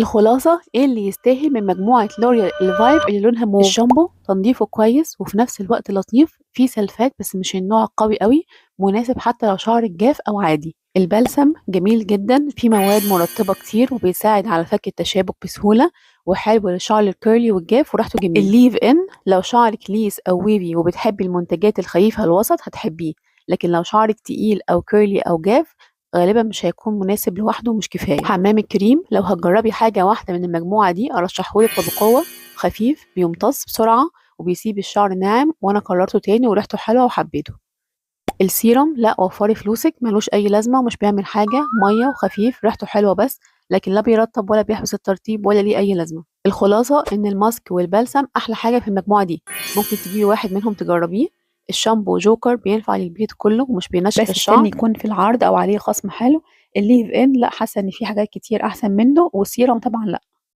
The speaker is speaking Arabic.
الخلاصة ايه اللي يستاهل من مجموعة لوريال الفايب اللي لونها موف؟ الشامبو تنظيفه كويس وفي نفس الوقت لطيف، فيه سلفات بس مش النوع القوي قوي، مناسب حتى لو شعرك جاف او عادي. البلسم جميل جدا، فيه مواد مرطبة كتير وبيساعد على فك التشابك بسهولة، وحلو للشعر الكيرلي والجاف وريحته جميلة. الليف ان لو شعرك ليس او ويفي وبتحبي المنتجات الخفيفة الوسط هتحبيه، لكن لو شعرك تقيل او كيرلي او جاف غالبا مش هيكون مناسب لوحده ومش كفاية. حمام الكريم لو هتجربي حاجة واحدة من المجموعة دي أرشحهولك وبقوة، خفيف بيمتص بسرعة وبيسيب الشعر ناعم، وأنا كررته تاني وريحته حلوة وحبيته. السيرم لا، وفري فلوسك، ملوش أي لازمة ومش بيعمل حاجة، مية وخفيف ريحته حلوة بس، لكن لا بيرطب ولا بيحبس الترطيب ولا ليه أي لازمة. الخلاصة إن الماسك والبلسم أحلى حاجة في المجموعة دي، ممكن تجيبي واحد منهم تجربيه. الشامبو جوكر بينفع للبيت كله ومش بينشف بس الشعر، استني يكون في العرض او عليه خصم حلو. الليف ان لا، حاسه ان في حاجات كتير احسن منه، والسيرم طبعا لا.